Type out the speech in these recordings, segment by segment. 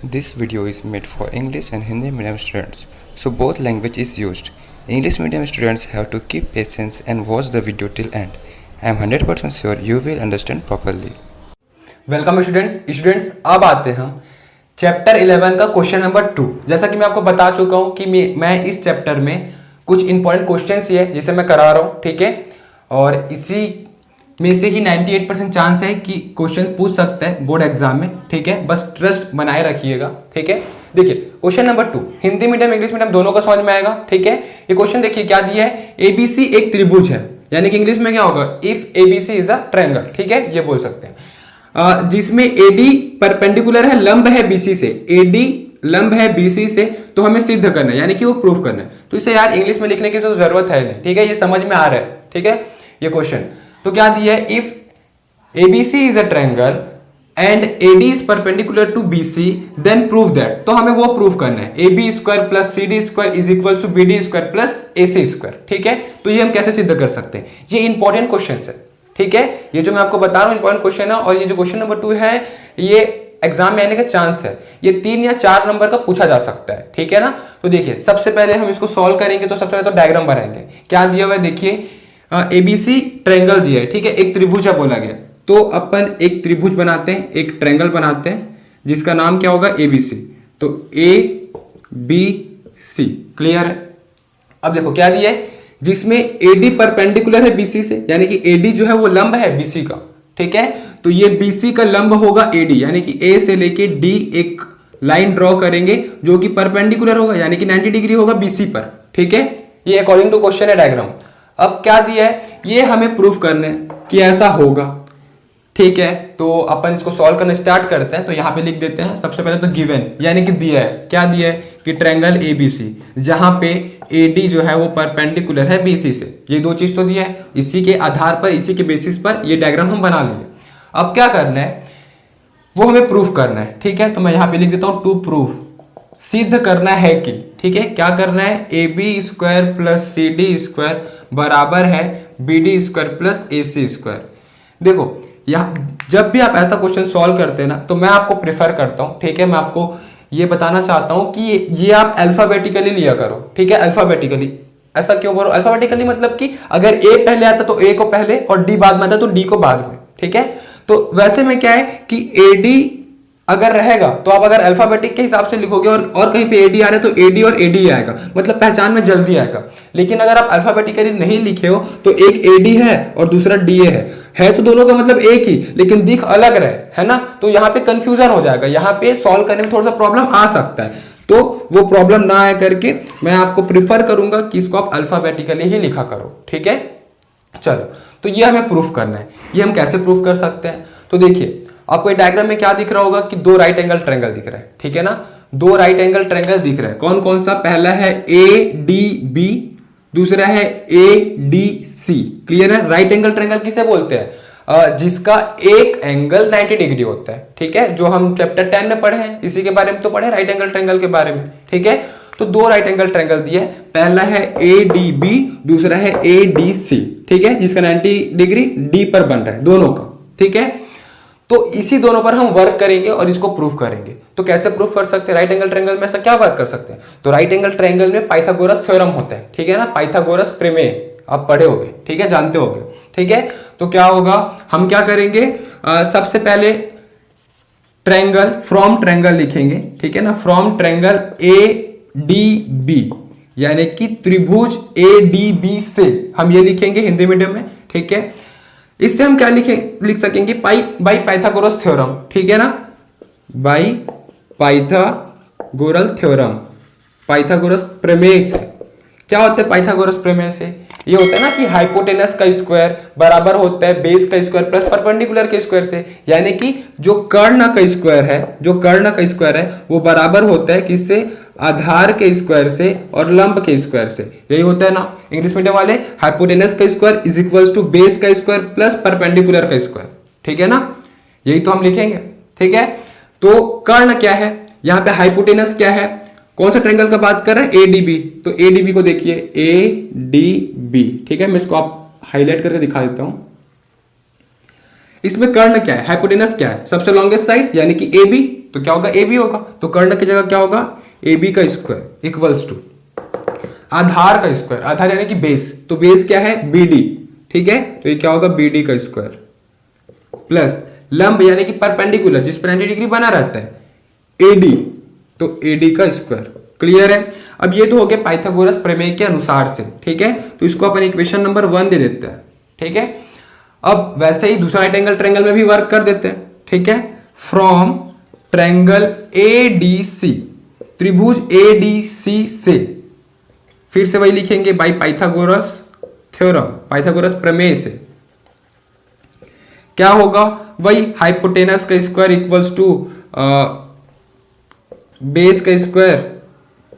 This video is made for English and Hindi medium students, so both language is used. English medium students have to keep patience and watch the video till end. I am 100% sure you will understand properly. Welcome students अब आते हैं हम chapter 11 का question number 2। जैसा कि मैं आपको बता चुका हूं कि मैं इस चैप्टर में कुछ इंपॉर्टेंट क्वेश्चंस ही है जिसे मैं करा रहा हूं, ठीक है। और इसी में से ही 98% चांस है कि क्वेश्चन पूछ सकते हैं बोर्ड एग्जाम में, ठीक है। बस ट्रस्ट बनाए रखिएगा, ठीक है। देखिए question number 2 Hindi medium English medium दोनों का समझ में आएगा, ठीक है। ये क्वेश्चन देखिए क्या दिया है, एबीसी एक त्रिभुज है, यानी कि इंग्लिश में क्या होगा, if ABC is a triangle, ठीक है, ये बोल सकते हैं। जिसमें एडी परपेंडिकुलर है, लंब है बीसी से, एडी लंब है बीसी से, तो हमें सिद्ध करना है, यानी कि वो प्रूफ करना है। तो इसे यार इंग्लिश में लिखने की तो जरूरत है नहीं, ठीक है, ये समझ में आ रहा है, ठीक है। ये क्वेश्चन तो क्या दिया है, if ABC is a triangle and AD is perpendicular to BC then prove that, तो हमें वो प्रूफ करना है, A B square plus C D square is equal to B D square plus A C square, ठीक है। तो ये हम कैसे सिद्ध कर सकते हैं, ये इंपॉर्टेंट क्वेश्चन है, ठीक है। ये जो मैं आपको बता रहा हूं इंपॉर्टेंट क्वेश्चन है, और ये जो क्वेश्चन नंबर 2 है ये एग्जाम में आने का चांस है, ये 3 या 4 नंबर का पूछा जा सकता है, ठीक है ना। तो देखिए सबसे पहले हम इसको सॉल्व करेंगे, तो सबसे पहले तो डायग्राम बनाएंगे। क्या दिया हुआ है देखिए, एबीसी ट्रायंगल दिया है, ठीक है, एक त्रिभुज है बोला गया, तो अपन एक त्रिभुज बनाते हैं, एक ट्रायंगल बनाते हैं जिसका नाम क्या होगा, एबीसी। तो ए बी सी क्लियर है। अब देखो क्या दिया है, जिसमें एडी परपेंडिकुलर है बीसी से, यानी कि एडी जो है वो लंब है बीसी का, ठीक है। तो ये बीसी का लंब होगा एडी, यानी कि ए से लेके डी एक लाइन ड्रॉ करेंगे जो कि परपेंडिकुलर होगा, यानी कि 90 डिग्री होगा बीसी पर, ठीक है। ये अकॉर्डिंग टू क्वेश्चन है डायग्राम। अब क्या दिया है, ये हमें प्रूफ करना है कि ऐसा होगा, ठीक है। तो अपन इसको सॉल्व करना स्टार्ट करते हैं। तो यहां पे लिख देते हैं सबसे पहले तो गिवन, यानी कि दिया है, क्या दिया है कि ट्रायंगल एबीसी जहां पे एडी जो है वो परपेंडिकुलर है बीसी से, ये 2 चीज तो दिया है। इसी के आधार पर, इसी के बेसिस पर ये डायग्राम हम बना लेंगे। अब क्या करना है, वो हमें प्रूफ करना है, ठीक है। तो मैं यहां पे लिख देता हूं टू प्रूफ, सिद्ध करना है कि, ठीक है, क्या करना है, A B square plus C D square बराबर है B D square plus A C square. देखो जब भी आप ऐसा क्वेश्चन सॉल्व करते हैं ना, तो मैं आपको प्रेफर करता हूं, ठीक है, मैं आपको ये बताना चाहता हूं कि ये आप अल्फाबेटिकली लिया करो, ठीक है। अल्फाबेटिकली ऐसा क्यों बोलो, अल्फाबेटिकली मतलब कि अगर ए पहले आता तो ए को पहले और डी बाद में आता तो डी को बाद में, ठीक है। तो वैसे में क्या है कि एडी अगर रहेगा तो आप अगर अल्फाबेटिक के हिसाब से लिखोगे और कहीं पे एडी आ रहा है तो एडी और एडी आएगा, मतलब पहचान में जल्दी आएगा। लेकिन अगर आप अल्फाबेटिकली नहीं लिखे हो तो एक एडी है और दूसरा डीए है तो दोनों का मतलब एक ही, लेकिन दिख अलग रहे, है ना। तो यहाँ पे कंफ्यूजन हो जाएगा, यहाँ पे सॉल्व करने में थोड़ा सा प्रॉब्लम आ सकता है। तो वो प्रॉब्लम ना आए करके मैं आपको प्रिफर करूंगा कि इसको आप अल्फाबेटिकली ही लिखा करो, ठीक है। चलो तो ये हमें प्रूफ करना है। ये हम कैसे प्रूफ कर सकते हैं, तो देखिए आपको डायग्राम में क्या दिख रहा होगा कि 2 राइट एंगल ट्रायंगल दिख रहा है, ठीक है ना। 2 राइट एंगल ट्रायंगल दिख रहा है, कौन कौन सा, पहला है ए डी बी, दूसरा है ए डी सी, क्लियर है। राइट एंगल ट्रायंगल किसे बोलते हैं, जिसका एक एंगल 90 डिग्री होता है, ठीक है, जो हम चैप्टर 10 में पढ़े हैं, इसी के बारे में तो पढ़े राइट एंगल ट्रायंगल के बारे में, ठीक है। तो 2 राइट एंगल ट्रायंगल दिए, पहला है ए डी बी, दूसरा है ए डी सी, ठीक है, जिसका 90 डिग्री डी पर बन रहा है दोनों का, ठीक है। तो इसी दोनों पर हम वर्क करेंगे और इसको प्रूफ करेंगे। तो कैसे प्रूफ कर सकते हैं, राइट एंगल ट्रायंगल में ऐसा क्या वर्क कर सकते हैं, तो राइट एंगल ट्रायंगल में पाइथागोरस थ्योरम होता है, ठीक है ना, पाइथागोरस प्रमेय आप पढ़े होगे, ठीक है, जानते होगे, ठीक है। तो क्या होगा, हम क्या करेंगे, सबसे पहले ट्रायंगल फ्रॉम ट्रायंगल लिखेंगे, ठीक है ना, from triangle A D B, यानी कि त्रिभुज ए डी बी से हम ये लिखेंगे हिंदी मीडियम में, ठीक है। इससे हम क्या लिख सकेंगे, बाई पाइथागोरस थ्योरम, ठीक है ना, बाई पाइथागोरल थ्योरम, पाइथागोरस प्रमेय से। क्या होता है पाइथागोरस प्रमेय से, ये होता है ना कि हाइपोटेनस का स्क्वायर बराबर होता है बेस का स्क्वायर प्लस परपेंडिकुलर के स्क्वायर से, यानी कि जो कर्ण का स्क्वायर है, जो कर्ण का स्क्वायर है वो बराबर होता है किससे, आधार के स्क्वायर से और लंब के स्क्वायर से। यही होता है ना इंग्लिश मीडियम वाले, हाइपोटेनस का square is equals to base का स्क्वायर प्लस परपेंडिकुलर का स्क्वायर, ठीक है ना, यही तो हम लिखेंगे, ठीक है। तो कर्ण क्या है, यहाँ पे हाइपोटेनस क्या है, कौन सा ट्रायंगल का बात कर रहे हैं, एडीबी। तो एडीबी को देखिए, एडीबी, ठीक है, मैं इसको आप हाईलाइट करके दिखा देता हूं। इसमें कर्ण क्या है, हाइपोटेनस क्या है, सबसे लॉन्गेस्ट साइड यानी कि ए बी, तो क्या होगा, ए बी होगा। तो कर्ण की जगह क्या होगा, ए बी का स्क्वायर इक्वल्स टू आधार का स्क्वायर, आधार यानी कि बेस, तो बेस क्या है, बी डी, ठीक है। तो ये क्या होगा, बी डी का स्क्वायर प्लस लंब यानी कि परपेंडिकुलर जिस पर 90 डिग्री बना रहता है, एडी, तो एडी का स्क्वायर। क्लियर है। अब ये तो हो गया पाइथागोरस प्रमेय के अनुसार से, ठीक है। तो इसको अपन इक्वेशन नंबर 1 दे देते हैं, ठीक है। अब वैसे ही दूसरा राइट एंगल ट्रायंगल में भी वर्क कर देते हैं, ठीक है। फ्रॉम ट्रायंगल एडीसी, त्रिभुज एडीसी से, फिर से वही लिखेंगे बाय पाइथागोरस थ्योरम, पाइथागोरस प्रमेय से क्या होगा, वही हाइपोटेनस का स्क्वायर इक्वल्स टू बेस का स्क्वायर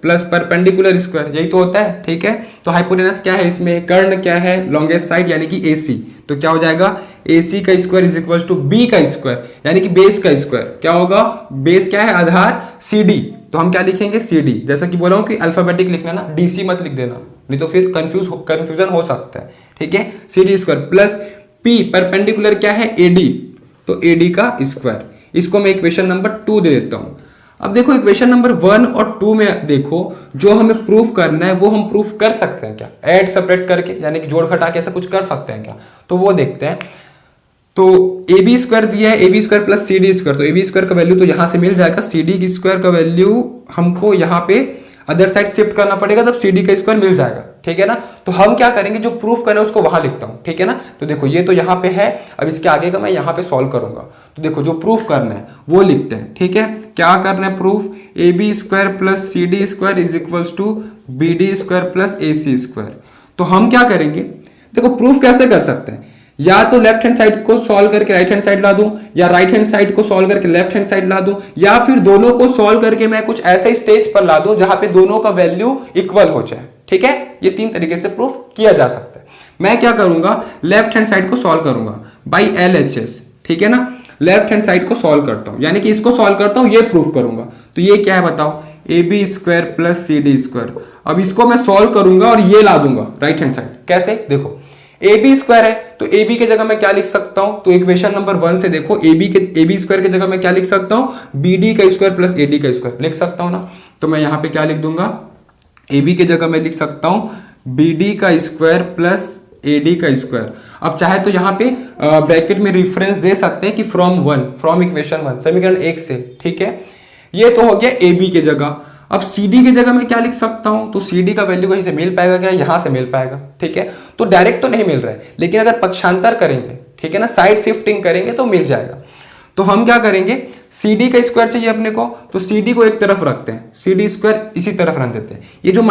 प्लस परपेंडिकुलर स्क्वायर, यही तो होता है, ठीक है। तो हाइपोटेनस क्या है इसमें, कर्ण क्या है, लॉन्गेस्ट साइड यानी कि AC, तो क्या हो जाएगा, AC का square is equals to B का स्क्वायर यानी कि बेस का स्क्वायर, क्या होगा, बेस क्या है, आधार CD, तो हम क्या लिखेंगे CD, जैसा कि बोला हूं कि अल्फाबेटिक लिखना ना, DC मत लिख देना, नहीं तो फिर कंफ्यूजन हो सकता है, ठीक है। CD square plus P perpendicular क्या है, AD, तो AD का स्क्वायर। इसको मैं इक्वेशन नंबर 2 दे देता हूं। अब देखो इक्वेशन नंबर 1 और 2 में देखो जो हमें प्रूफ करना है वो हम प्रूफ कर सकते हैं क्या, ऐड सेपरेट करके, यानी कि जोड़ घटा के ऐसा कुछ कर सकते हैं क्या, तो वो देखते हैं। तो ए बी स्क्वायर दिया है, A B square plus C D square, तो ए बी स्क्वायर का वैल्यू तो यहां से मिल जाएगा, सी डी की स्क्वायर का वैल्यू हमको यहाँ पे अदर साइड शिफ्ट करना पड़ेगा, तब सी डी का स्क्वायर मिल जाएगा, ठीक है ना। तो हम क्या करेंगे, जो प्रूफ करना है उसको वहां लिखता हूं, ठीक है ना। तो देखो ये तो यहाँ पे है, अब इसके आगे का मैं यहाँ पे सॉल्व करूंगा। तो देखो जो प्रूफ करना है वो लिखते हैं, ठीक है। क्या करना है proof, A B square plus C D square is equals to B D square plus A C square. तो हम क्या करेंगे, देखो प्रूफ कैसे कर सकते हैं, या तो लेफ्ट हैंड साइड को सॉल्व करके राइट हैंड साइड ला दूं, या राइट हैंड साइड को सॉल्व करके लेफ्ट हैंड साइड ला दूं, या फिर दोनों को सॉल्व करके मैं कुछ ऐसे स्टेज पर ला दूं जहां पे दोनों का वैल्यू इक्वल हो जाए, ठीक है। ये 3 तरीके से प्रूफ किया जा सकता है। मैं क्या करूंगा, लेफ्ट हैंड साइड को सॉल्व करूंगा बाई LHS, ठीक है ना। लेफ्ट हैंड साइड को सॉल्व करता हूं, यानी कि इसको सॉल्व करता हूं, ये प्रूफ करूंगा। तो ये क्या है बताओ, A B square plus C D square. अब इसको मैं सॉल्व करूंगा और ये ला दूंगा राइट हैंड साइड, कैसे, देखो ए बी स्क्वायर है तो ए बी की जगह मैं क्या लिख सकता हूं, तो इक्वेशन नंबर 1 से देखो ए बी स्क्वायर की जगह मैं क्या लिख सकता हूं, बी डी का स्क्वायर प्लस ए डी का स्क्वायर लिख सकता हूं ना। तो मैं यहां पे क्या लिख दूंगा, ए बी की जगह मैं लिख सकता हूं बी डी का स्क्वायर प्लस ए डी का स्क्वायर। अब चाहे तो यहाँ पे ब्रैकेट में रेफरेंस दे सकते हैं कि फ्रॉम इक्वेशन 1 समीकरण 1 से, ठीक है। ये तो हो गया ए बी की जगह। अब CD की जगह मैं क्या लिख सकता हूं, तो CD का वैल्यू कहीं से मिल पाएगा क्या, यहां से मिल पाएगा, ठीक है। तो डायरेक्ट तो नहीं मिल रहा है, लेकिन अगर पक्षांतर करेंगे, ठीक है ना, साइड शिफ्टिंग करेंगे तो मिल जाएगा। तो हम क्या करेंगे, CD का स्क्वायर चाहिए अपने को, तो CD को एक तरफ रखते हैं, CD स्क्वायर इसी तरफ रख देते हैं। ये जो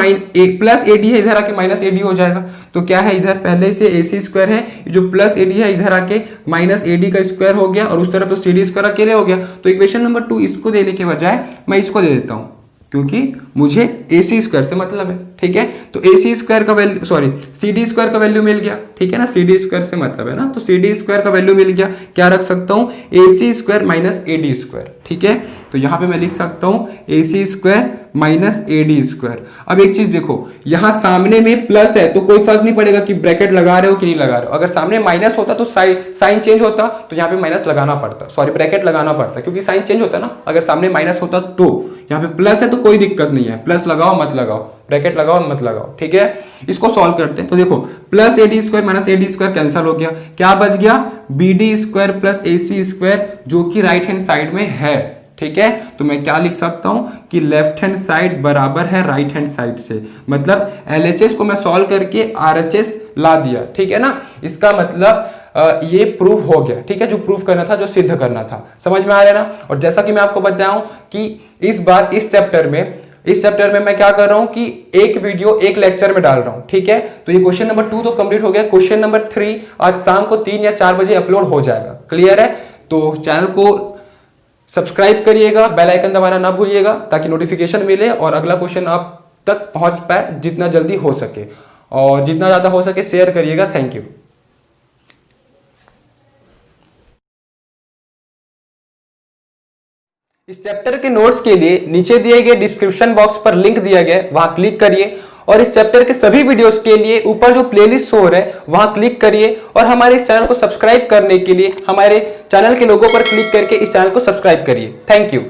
प्लस AD है इधर आके माइनस AD हो जाएगा। तो क्या है, इधर पहले से AC स्क्वायर है, जो प्लस AD है इधर आके माइनस AD का स्क्वायर हो गया, और उस तरफ तो CD स्क्वायर अकेले हो गया। तो इक्वेशन नंबर 2 इसको देने के बजाय मैं इसको दे देता हूं, क्योंकि मुझे AC स्क्वायर से मतलब है, ठीक है। तो AC स्क्वायर का वैल्यू, सॉरी CD स्क्वायर का वैल्यू मिल गया, ठीक है ना, CD स्क्वायर से मतलब है ना, तो CD स्क्वायर का वैल्यू मिल गया। क्या रख सकता हूं, AC square minus AD square, ठीक है। तो यहां पे मैं लिख सकता हूं AC square minus AD square. अब एक चीज देखो, यहां सामने में प्लस है तो कोई फर्क नहीं पड़ेगा कि ब्रैकेट लगा रहे हो कि नहीं लगा रहे हो। अगर सामने माइनस होता तो साइन चेंज होता, तो यहाँ पे माइनस लगाना पड़ता, सॉरी ब्रैकेट लगाना पड़ता, क्योंकि साइन चेंज होता ना। अगर सामने माइनस होता तो, यहाँ पे प्लस है तो कोई दिक्कत नहीं है, प्लस लगाओ मत लगाओ, ब्रैकेट लगाओ मत लगाओ, ठीक है। इसको सॉल्व करते हैं। तो देखो plus AD square minus AD square cancel हो गया, क्या बच गया, BD square plus AC square, जो कि राइट हैंड साइड में है, ठीक है। तो मैं क्या लिख सकता हूं कि लेफ्ट हैंड साइड बराबर है राइट हैंड साइड से, मतलब LHS को मैं सॉल्व करके RHS ला दिया, ठीक है ना। इसका मतलब ये प्रूफ हो गया, ठीक है, जो प्रूफ करना था, जो सिद्ध करना था। समझ में आ रहा है ना। और जैसा कि मैं आपको बताऊं कि इस बार इस चैप्टर में मैं क्या कर रहा हूं कि एक वीडियो एक लेक्चर में डाल रहा हूं, ठीक है। तो ये क्वेश्चन नंबर 2 तो कंप्लीट हो गया, क्वेश्चन नंबर 3 आज शाम को 3 या 4 बजे अपलोड हो जाएगा। क्लियर है। तो चैनल को सब्सक्राइब करिएगा, बेल आइकन दबाना ना भूलिएगा, ताकि नोटिफिकेशन मिले और अगला क्वेश्चन आप तक पहुंच पाए जितना जल्दी हो सके, और जितना ज्यादा हो सके शेयर करिएगा। Thank you. इस चैप्टर के नोट्स के लिए नीचे दिए गए डिस्क्रिप्शन बॉक्स पर लिंक दिया गया है, वहां क्लिक करिए, और इस चैप्टर के सभी वीडियोस के लिए ऊपर जो प्लेलिस्ट शो हो रहा है वहां क्लिक करिए, और हमारे इस चैनल को सब्सक्राइब करने के लिए हमारे चैनल के लोगो पर क्लिक करके इस चैनल को सब्सक्राइब करिए। Thank you.